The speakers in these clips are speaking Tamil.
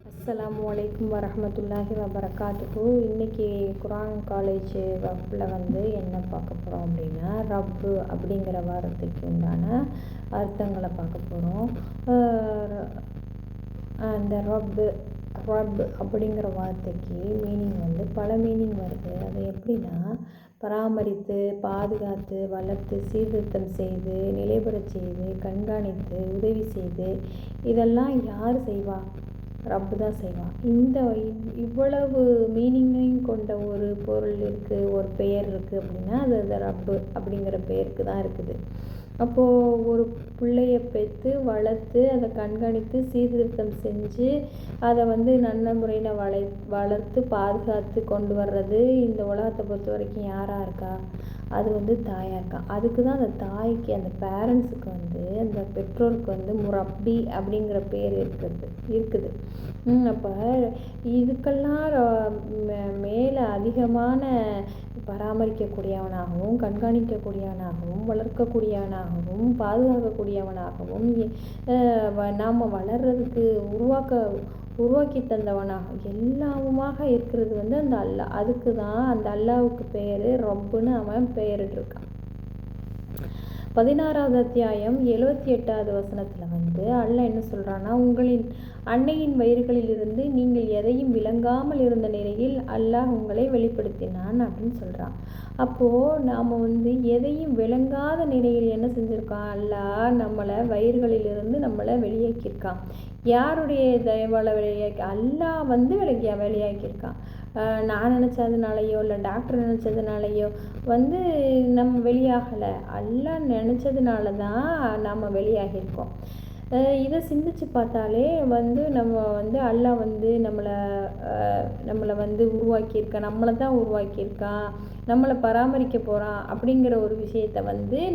அஸ்ஸலாமு அலைக்கும் வரஹ்மத்துல்லாஹி வபரகாத்துஹு. இன்றைக்கி குரான் காலேஜ் வகுப்பில் என்ன பார்க்க போகிறோம் அப்படின்னா, ரப்பு அப்படிங்கிற வார்த்தைக்கு உண்டான அர்த்தங்களை பார்க்க போகிறோம். அந்த ரப்பு அப்படிங்கிற வார்த்தைக்கு மீனிங் பல மீனிங் வருது. அது எப்படின்னா, பராமரித்து, பாதுகாத்து, வளர்த்து, சீர்திருத்தம் செய்து, நிலைபெறச் செய்து, கண்காணித்து, உதவி செய்து, இதெல்லாம் யார் செய்வா? ரப்பு தான் செய்வான். இவ்வளவு மீனிங்கையும் கொண்ட ஒரு பொருள் இருக்குது, ஒரு பெயர் இருக்குது அப்படின்னா அது ரப்பு அப்படிங்கிற பெயருக்கு தான் இருக்குது. அப்போது ஒரு பிள்ளைய பெற்று வளர்த்து அதை கண்காணித்து சீர்திருத்தம் செஞ்சு அதை நல்ல முறையில் வளர்த்து பாதுகாத்து கொண்டு வர்றது இந்த உலகத்தை பொறுத்த வரைக்கும் யாராக இருக்கா? அது தாயாக இருக்கா. அதுக்கு தான் அந்த தாய்க்கு, அந்த பேரண்ட்ஸுக்கு அந்த பெற்றோருக்கு முரப்பி அப்படிங்கிற பேர் இருக்குது. அப்போ இதுக்கெல்லாம் மேலே அதிகமான பராமரிக்கக்கூடியவனாகவும், கண்காணிக்கக்கூடியவனாகவும், வளர்க்கக்கூடியவனாகவும், பாதுகாக்கக்கூடியவனாகவும், நாம் வளர்கிறதுக்கு உருவாக்கி தந்தவனாக எல்லாமுமாக இருக்கிறது அந்த அல்லாஹ். அதுக்கு தான் அந்த அல்லாஹ்வுக்கு பெயர் ரப்புன்னு அவன் பெயரிட்டிருக்கான். 16வது அத்தியாயம் 78வது வசனத்தில் அல்லாஹ் என்ன சொல்கிறான்னா, உங்களின் அன்னையின் வயிறுகளிலிருந்து நீங்கள் எதையும் விளங்காமல் இருந்த நிலையில் அல்லாஹ் உங்களை வெளிப்படுத்தினான் அப்படின்னு சொல்கிறான். அப்போது நாம் எதையும் விளங்காத நிலையில் என்ன செஞ்சுருக்கான்? அல்லாஹ் நம்மளை வயிறுகளிலிருந்து நம்மளை வெளியாக்கியிருக்கான். யாருடைய தயவால் வெளியாக்கி? அல்லாஹ் வெளியாக்கியிருக்கான். நான் நினச்சதுனாலையோ இல்லை டாக்டர் நினச்சதுனாலையோ நம்ம வெளியாகலை. அல்லாஹ் நினச்சதுனால தான் நாம் வெளியாகியிருக்கோம். இதை சிந்திச்சு பார்த்தாலே நம்ம அல்லாஹ் நம்மளை உருவாக்கியிருக்கான், நம்மளை தான் உருவாக்கியிருக்கான், நம்மளை பராமரிக்க போகிறான் அப்படிங்கிற ஒரு விஷயத்தை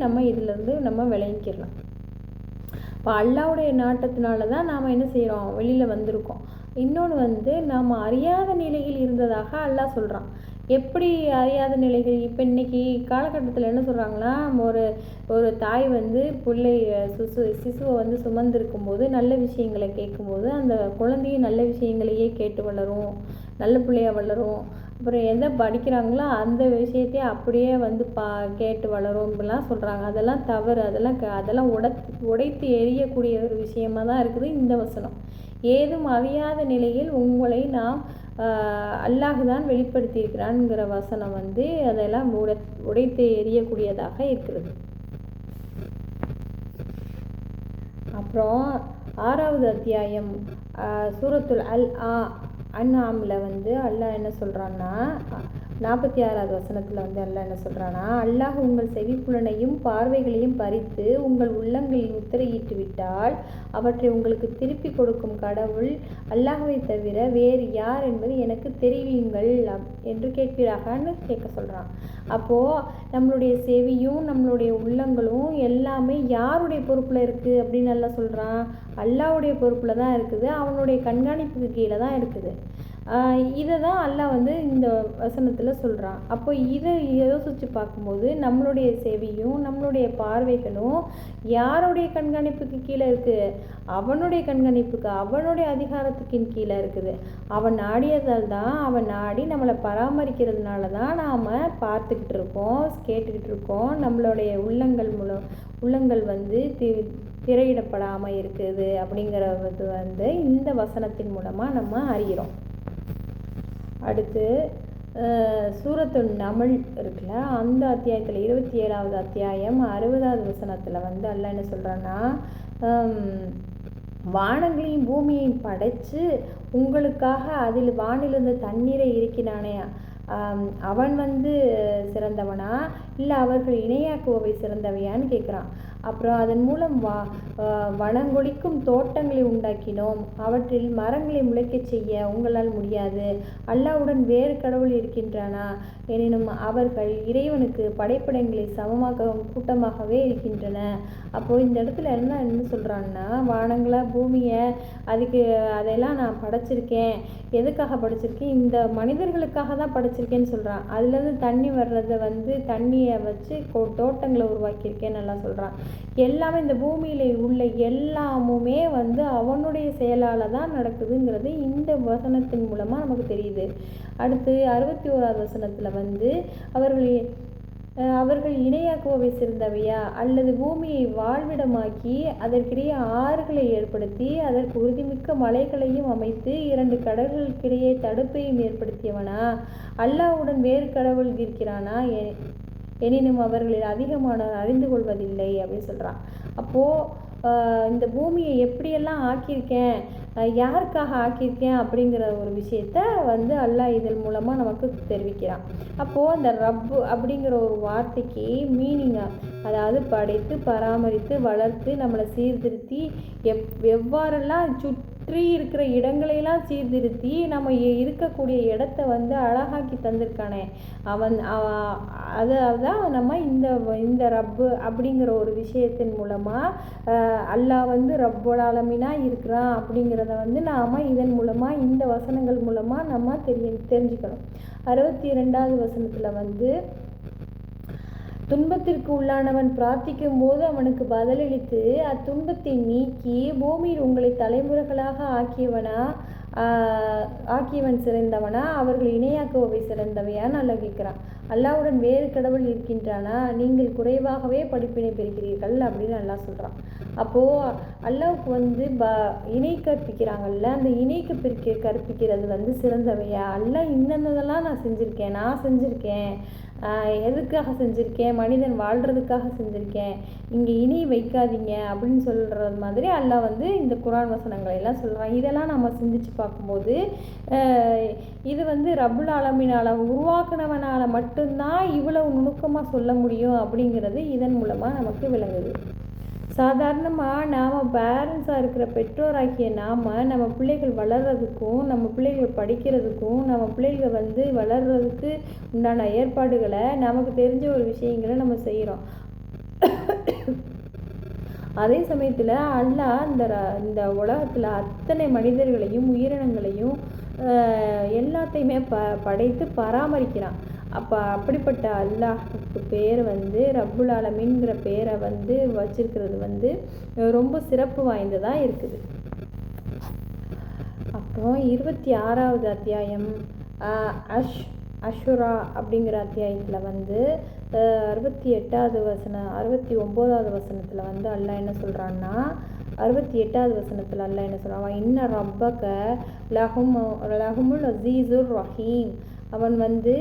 நம்ம இதிலேருந்து நம்ம விளங்கிக்கிறலாம். இப்போ அல்லாஹ்வுடைய நாட்டத்தினால தான் நாம் என்ன செய்கிறோம்? வெளியில் வந்திருக்கோம். இன்னொன்று நாம் அறியாத நிலையில் இருந்ததாக அல்லாஹ் சொல்கிறான். எப்படி அறியாத நிலைகள்? இப்போ இன்றைக்கி காலகட்டத்தில் என்ன சொல்கிறாங்கன்னா, ஒரு தாய் பிள்ளை சிசுவை சுமந்திருக்கும் போது நல்ல விஷயங்களை கேட்கும்போது அந்த குழந்தையும் நல்ல விஷயங்களையே கேட்டு வளரும், நல்ல பிள்ளையாக வளரும். அப்புறம் எதை படிக்கிறாங்களோ அந்த விஷயத்தையே அப்படியே கேட்டு வளரும் இப்படிலாம் சொல்கிறாங்க. அதெல்லாம் தவறு. அதெல்லாம் உடைத்து எரியக்கூடிய ஒரு விஷயமாக தான் இருக்குது இந்த வசனம். ஏதும் அறியாத நிலையில் உங்களை நாம் அல்லாஹ் தான் வெளிப்படுத்தியிருக்கிறான்ங்கிற வசனம் அதெல்லாம் உடைத்து எரியக்கூடியதாக இருக்கிறது. அப்புறம் 6வது அத்தியாயம் சூரத்துல் அன்ஆமில் அல்லாஹ் என்ன சொல்கிறான்னா, 46வது வசனத்தில் அல்லாஹ் என்ன சொல்கிறான்னா, அல்லாஹ் உங்கள் செவிப்புலனையும் பார்வைகளையும் பறித்து உங்கள் உள்ளங்களில் முத்திரையிட்டு விட்டால் அவற்றை உங்களுக்கு திருப்பி கொடுக்கும் கடவுள் அல்லாஹ்வை தவிர வேறு யார் என்பது எனக்கு தெரிவியுங்கள் என்று கேட்பீராகன்னு கேட்க சொல்கிறான். அப்போது நம்மளுடைய செவியும் நம்மளுடைய உள்ளங்களும் எல்லாமே யாருடைய பொறுப்பில் இருக்குது அப்படின்னு அல்லாஹ் சொல்கிறான்? அல்லாஹ்வுடைய பொறுப்பில் தான் இருக்குது, அவனுடைய கண்காணிப்புக்கு கீழே தான் இருக்குது. இதை தான் அல்லாஹ் இந்த வசனத்தில் சொல்கிறான். அப்போ இதை யோசித்து பார்க்கும்போது நம்மளுடைய செவியும் நம்மளுடைய பார்வைகளும் யாருடைய கண்காணிப்புக்கு கீழே இருக்குது? அவனுடைய கண்காணிப்புக்கு, அவனுடைய அதிகாரத்துக்கின் கீழே இருக்குது. அவன் நாடியதால் தான், அவன் நாடி நம்மளை பராமரிக்கிறதுனால தான் நாம் பார்த்துக்கிட்டு இருக்கோம், கேட்டுக்கிட்டு இருக்கோம். நம்மளுடைய உள்ளங்கள் திரையிடப்படாமல் இருக்குது அப்படிங்கிறது இந்த வசனத்தின் மூலமாக நம்ம அறிகிறோம். அடுத்து சூரத்துல் நமல் இருக்குல்ல, அந்த அத்தியாயத்தில் 27வது அத்தியாயம் 60வது வசனத்தில் அல்லாஹ் என்ன சொல்கிறான்னா, வானங்களையும் பூமியையும் படைத்து உங்களுக்காக அதில் வானிலிருந்து தண்ணீரை இருக்கிறானே அவன் சிறந்தவனா இல்லை அவர்கள் இணையாக்குவவை சிறந்தவையான்னு கேட்குறான். அப்புறம் அதன் மூலம் வனங்கொடிக்கும் தோட்டங்களை உண்டாக்கினோம், அவற்றில் மரங்களை முளைக்கச் செய்ய உங்களால் முடியாது. அல்லாஹ்வுடன் வேறு கடவுள் இருக்கின்றானா? எனினும் அவர்கள் இறைவனுக்கு படைப்படங்களை சமமாக கூட்டமாகவே இருக்கின்றன. அப்போது இந்த இடத்துல என்ன சொல்கிறான்னா, வானங்களா பூமியை அதெல்லாம் நான் படைச்சிருக்கேன். எதுக்காக படைச்சிருக்கேன்? இந்த மனிதர்களுக்காக தான் படைச்சிருக்கேன்னு சொல்கிறான். அதுலேருந்து தண்ணி வர்றதை தண்ணியை வச்சு தோட்டங்களை உருவாக்கியிருக்கேன்னு நல்லா சொல்கிறான். எல்லாமே இந்த பூமியில் உள்ள எல்லாமுமே வந்து அவனுடைய செயலால் தான் நடக்குதுங்கிறது இந்த வசனத்தின் மூலமாக நமக்கு தெரியுது. அடுத்து 61வது வசனத்தில் வந்து அவர்கள் இணையாக்குவவை சிறந்தவையா, அல்லது பூமியை வாழ்விடமாக்கி அதற்கிடையே ஆறுகளை ஏற்படுத்தி அதற்கு உறுதிமிக்க மலைகளையும் அமைத்து 2 கடல்களுக்கிடையே தடுப்பையும் ஏற்படுத்தியவனா, அல்லாஹ்வுடன் வேறு கடவுள் இருக்கிறானா, எனினும் அவர்களில் அதிகமானவர் அறிந்து கொள்வதில்லை அப்படின்னு சொல்கிறான். அப்போது இந்த பூமியை எப்படியெல்லாம் ஆக்கியிருக்கேன், யாருக்காக ஆக்கியிருக்கேன் அப்படிங்கிற ஒரு விஷயத்த வந்து அல்லாஹ் இதன் மூலமாக நமக்கு தெரிவிக்கிறான். அப்போது அந்த ரப்பு அப்படிங்கிற ஒரு வார்த்தைக்கு மீனிங்காக, அதாவது படைத்து பராமரித்து வளர்த்து நம்மளை சீர்திருத்தி எவ்வாறெல்லாம் சுற்றி இருக்கிற இடங்களையெல்லாம் சீர்திருத்தி நம்ம இருக்கக்கூடிய இடத்த வந்து அழகாக்கி தந்திருக்கானே அதான் நம்ம இந்த ரப்பு அப்படிங்கிற ஒரு விஷயத்தின் மூலமாக அல்லாஹ் வந்து ரப்புல் ஆலமீனாக இருக்கிறான் அப்படிங்கிறத வந்து நாம் இதன் மூலமாக இந்த வசனங்கள் மூலமாக நம்ம தெரிஞ்சுக்கணும். 62வது வசனத்தில் வந்து துன்பத்திற்கு உள்ளானவன் பிரார்த்திக்கும் போது அவனுக்கு பதிலளித்து அத்துன்பத்தை நீக்கி பூமியில் உங்களை தலைமுறைகளாக ஆக்கியவன் சிறந்தவனா, அவர்கள் இணையாக்குவவை சிறந்தவையான்னு அல்லாஹ் கேட்குறான். அல்லாஹ்வுடன் வேறு கடவுள் இருக்கின்றானா, நீங்கள் குறைவாகவே படிப்பினை பெறுகிறீர்கள் அப்படின்னு அல்லாஹ் சொல்கிறான். அப்போது அல்லாஹ்வுக்கு வந்து இணை கற்பிக்கிறாங்கல்ல, அந்த இணை கற்பிக்கிறது வந்து சிறந்தவையா, அல்லாஹ் இந்ததெல்லாம் நான் செஞ்சுருக்கேன், எதுக்காக செஞ்சுருக்கேன், மனிதன் வாழ்கிறதுக்காக செஞ்சுருக்கேன், இங்கே இணை வைக்காதீங்க அப்படின்னு சொல்கிறது மாதிரி அல்லாஹ் வந்து இந்த குர்ஆன் வசனங்களை எல்லாம் சொல்கிறான். இதெல்லாம் நம்ம சிந்திச்சு பார்க்கும்போது இது வந்து ரப்புல் ஆலமீனால உருவாக்குனவனால் மட்டும்தான் இவ்வளவு நுணுக்கமாக சொல்ல முடியும் அப்படிங்கிறது இதன் மூலமாக நமக்கு விளங்குது. சாதாரணமாக நாம் பேரண்ட்ஸாக இருக்கிற பெற்றோராகிய நம்ம பிள்ளைகள் வளர்கிறதுக்கும் நம்ம பிள்ளைகள் படிக்கிறதுக்கும் நம்ம பிள்ளைகள் வந்து வளர்கிறதுக்கு உண்டான ஏற்பாடுகளை நமக்கு தெரிஞ்ச ஒரு விஷயங்களை நம்ம செய்கிறோம். அதே சமயத்தில் அல்லாஹ் இந்த உலகத்தில் அத்தனை மனிதர்களையும் உயிரினங்களையும் எல்லாத்தையுமே படைத்து பராமரிக்கிறான். அப்படிப்பட்ட அல்லாஹ்வுக்கு பேர் வந்து ரப்புல் ஆலமீன்கிற பேரை வந்து வச்சிருக்கிறது வந்து ரொம்ப சிறப்பு வாய்ந்ததாக இருக்குது. அப்புறம் 26வது அத்தியாயம் அஷுரா அப்படிங்கிற அத்தியாயத்தில் வந்து 69வது வசனத்தில் வந்து அல்லாஹ் என்ன சொல்கிறான்னா, 68வது வசனத்தில் அல்லாஹ் என்ன சொல்கிறான், இன்ன ரப்பக லஹுமுல் அஸீஸுர் ரஹீம், அவன் வந்து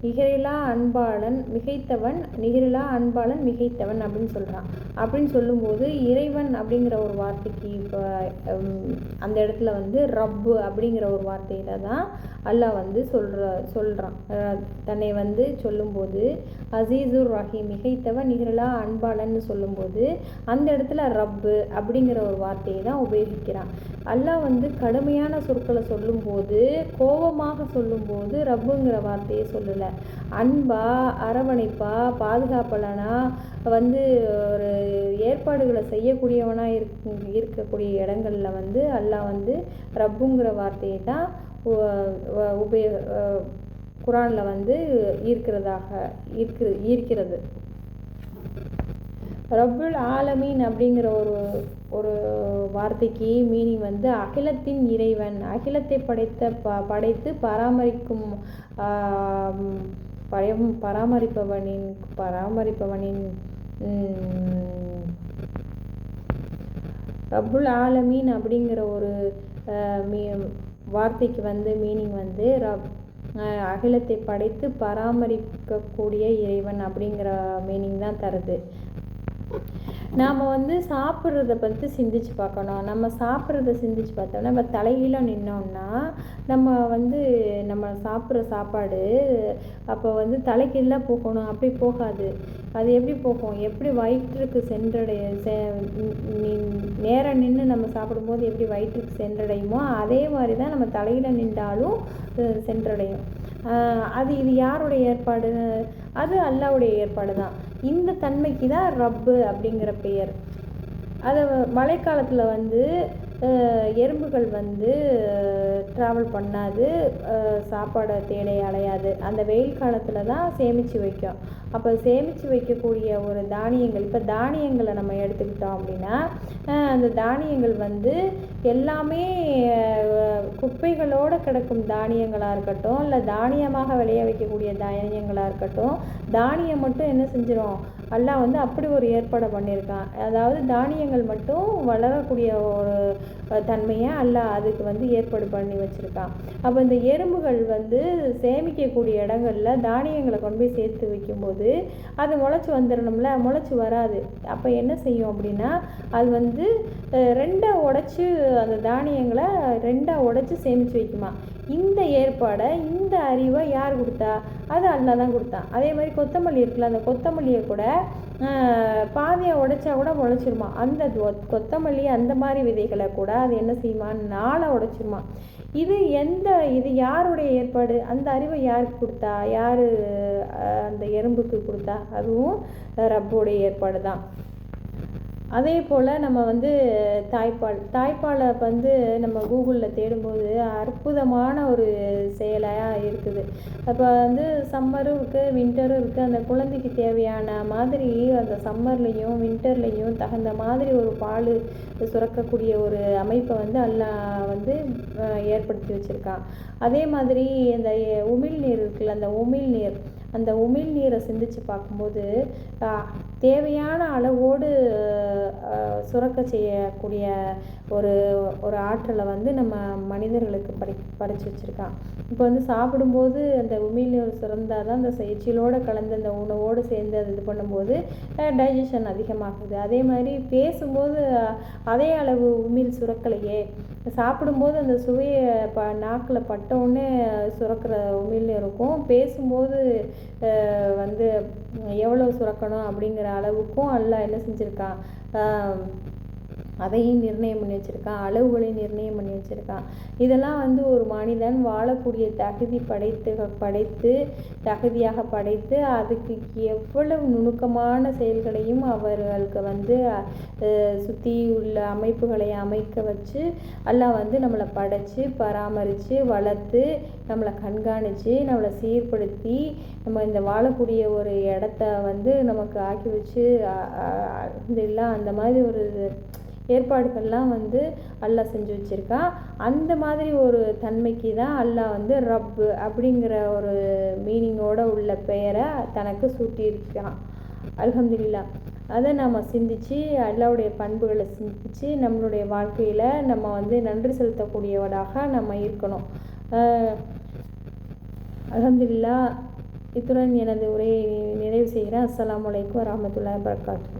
நிகரிலா அன்பாளன் மிகைத்தவன் அப்படின்னு சொல்கிறான். அப்படின்னு சொல்லும்போது இறைவன் அப்படிங்கிற ஒரு வார்த்தைக்கு இப்போ அந்த இடத்துல வந்து ரப்பு அப்படிங்கிற ஒரு வார்த்தையில தான் அல்லாஹ் வந்து சொல்கிறான். தன்னை வந்து சொல்லும்போது அசீசுர் ரஹீம், மிகைத்தவன் நிகரிலா அன்பாளன்னு சொல்லும்போது அந்த இடத்துல ரப்பு அப்படிங்கிற ஒரு வார்த்தையை தான் உபயோகிக்கிறான். அல்லாஹ் வந்து கடுமையான சொற்களை சொல்லும்போது, கோபமாக சொல்லும்போது ரப்புங்கிற வார்த்தையை சொல்லலை. அன்பா, அரவணைப்பா, பாதுகாப்பலனா வந்து ஒரு ஏற்பாடுகளை செய்யக்கூடியவனாக இருக்கக்கூடிய இடங்களில் வந்து அல்லாஹ் வந்து ரப்புங்கிற வார்த்தையை தான் குர்ஆனில் வந்து இருக்கிறது. ரப்புல் ஆலமீன் அப்படிங்கிற ஒரு வார்த்தைக்கு மீனிங் வந்து அகிலத்தின் இறைவன், அகிலத்தை படைத்து பராமரிப்பவனின் ரப்புல் ஆலமீன் அப்படிங்கிற ஒரு வார்த்தைக்கு வந்து மீனிங் வந்து அகிலத்தை படைத்து பராமரிக்கக்கூடிய இறைவன் அப்படிங்கிற மீனிங் தான் தருது. நாம் வந்து சாப்பிட்றத பற்றி சிந்திச்சு பார்க்கணும். நம்ம சாப்பிட்றத சிந்திச்சு பார்த்தோம்னா, நம்ம தலைகீழாக நின்னோம்னா நம்ம சாப்பிட்ற சாப்பாடு அப்போ வந்து தலைகீழாக போகணும், அப்படி போகாது. அது எப்படி போகும், எப்படி வயிற்றுக்கு நேராக நின்று நம்ம சாப்பிடும்போது எப்படி வயிற்றுக்கு சென்றடையுமோ அதே மாதிரி தான் நம்ம தலையில நின்றாலும் சென்றடையும். இது யாருடைய ஏற்பாடு, அது அல்லாஹ்வுடைய ஏற்பாடு தான். இந்த தன்மைக்கு தான் ரப்பு அப்படிங்கிற பெயர். அதை மழைக்காலத்தில் வந்து எறும்புகள் வந்து ட்ராவல் பண்ணாது, சாப்பாடை தேடி அலையாது. அந்த வெயில் காலத்தில் தான் சேமித்து வைக்கும். அப்போ சேமித்து வைக்கக்கூடிய ஒரு தானியங்கள், இப்போ தானியங்களை நம்ம எடுத்துக்கிட்டோம் அப்படின்னா, அந்த தானியங்கள் வந்து எல்லாமே குப்பைகளோடு கிடக்கும் தானியங்களாக இருக்கட்டும், இல்லை தானியமாக விளைய வைக்கக்கூடிய தானியங்களாக இருக்கட்டும், தானியம் மட்டும் என்ன செஞ்சிடும், அல்லாஹ் வந்து அப்படி ஒரு ஏற்பாடு பண்ணியிருக்கான். அதாவது தானியங்கள் மட்டும் வளரக்கூடிய ஒரு தன்மையை அல்லாஹ் அதுக்கு வந்து ஏற்பாடு பண்ணி வச்சுருக்கான். அப்போ இந்த எறும்புகள் வந்து சேமிக்கக்கூடிய இடங்களில் தானியங்களை கொண்டு போய் சேர்த்து வைக்கும்போது அது முளைச்சி வந்துடணும்ல, முளைச்சி வராது. அப்போ என்ன செய்யும் அப்படின்னா, அது வந்து ரெண்டாக உடச்சி அந்த தானியங்களை ரெண்டாக உடச்சி சேமித்து வைக்குமா. இந்த ஏற்பாடை, இந்த அறிவை யார் கொடுத்தா? அது அல்லாஹ் தான் கொடுத்தான். அதே மாதிரி கொத்தமல்லி இருக்குல்ல, அந்த கொத்தமல்லியை கூட பாதியாக உடைச்சா கூட முளைச்சிருமா. அந்த கொத்தமல்லி அந்த மாதிரி விதைகளை கூட அது என்ன செய்யுமா, நாளாக உடைச்சிருமா. இது யாருடைய ஏற்பாடு? அந்த அறிவை யாருக்கு கொடுத்தா? யார் அந்த எறும்புக்கு கொடுத்தா? அதுவும் ரப்போடைய ஏற்பாடு தான். அதே போல் நம்ம வந்து தாய்ப்பாலை வந்து நம்ம கூகுளில் தேடும்போது அற்புதமான ஒரு செயலாக இருக்குது. அப்போ வந்து சம்மரும் இருக்குது, வின்டரும் இருக்குது. அந்த குழந்தைக்கு தேவையான மாதிரி அந்த சம்மர்லேயும் வின்டர்லேயும் தகுந்த மாதிரி ஒரு பால் சுரக்கக்கூடிய ஒரு அமைப்பை வந்து அல்லாஹ் வந்து ஏற்படுத்தி வச்சுருக்கான். அதே மாதிரி அந்த உமிழ்நீர் இருக்குல்ல, அந்த உமிழ்நீரை சிந்திச்சு பார்க்கும்போது தேவையான அளவோடு சுரக்க செய்யக்கூடிய ஒரு ஆற்றலை வந்து நம்ம மனிதர்களுக்கு படைச்சு வச்சுருக்கான். இப்போ வந்து சாப்பிடும்போது அந்த உமிழ்நீர் சுரந்தால் தான் அந்த எச்சிலோடு கலந்து அந்த உணவோடு சேர்ந்து அது இது பண்ணும்போது டைஜஷன் அதிகமாகுது. அதே மாதிரி பேசும்போது அதே அளவு உமிழ் சுரக்கலையே, சாப்பிடும்போது அந்த சுவையை நாக்கில் பட்டவுடனே சுரக்கிற உமிழ்நீர் இருக்கும், பேசும்போது வந்து எவ்வளோ சுரக்கணும் அப்படிங்கிற அளவுக்கும் அல்லாஹ் என்ன செஞ்சுருக்கான், அதையும் நிர்ணயம் பண்ணி வச்சுருக்கான், அளவுகளையும் நிர்ணயம் பண்ணி வச்சுருக்கான். இதெல்லாம் வந்து ஒரு மனிதன் வாழக்கூடிய தகுதியாக படைத்து அதுக்கு எவ்வளவு நுணுக்கமான செயல்களையும் அவர்களுக்கு வந்து சுற்றி உள்ள அமைப்புகளை அமைக்க வச்சு அல்லாஹ் வந்து நம்மளை படைத்து பராமரித்து வளர்த்து நம்மளை கண்காணித்து நம்மளை சீர்படுத்தி நம்ம இந்த வாழக்கூடிய ஒரு இடத்த வந்து நமக்கு ஆக்கி வச்சு இதெல்லாம் அந்த மாதிரி ஒரு ஏற்பாடுகள்லாம் வந்து அல்லாஹ் செஞ்சு வச்சுருக்கான். அந்த மாதிரி ஒரு தன்மைக்கு தான் அல்லாஹ் வந்து ரப்பு அப்படிங்கிற ஒரு மீனிங்கோட உள்ள பெயரை தனக்கு சூட்டியிருக்கான். அல்ஹம்துலில்லாஹ். அதை நம்ம சிந்தித்து அல்லாஹ்வுடைய பண்புகளை சிந்தித்து நம்மளுடைய வாழ்க்கையில் நம்ம வந்து நன்றி செலுத்தக்கூடியவராக நம்ம இருக்கணும். அல்ஹம்துலில்லாஹ். இத்துடன் எனது உரையை நிறைவு செய்கிறேன். அஸ்ஸலாமு அலைக்கும் வரஹ்மத்துல்லாஹி வபரகாத்துஹு.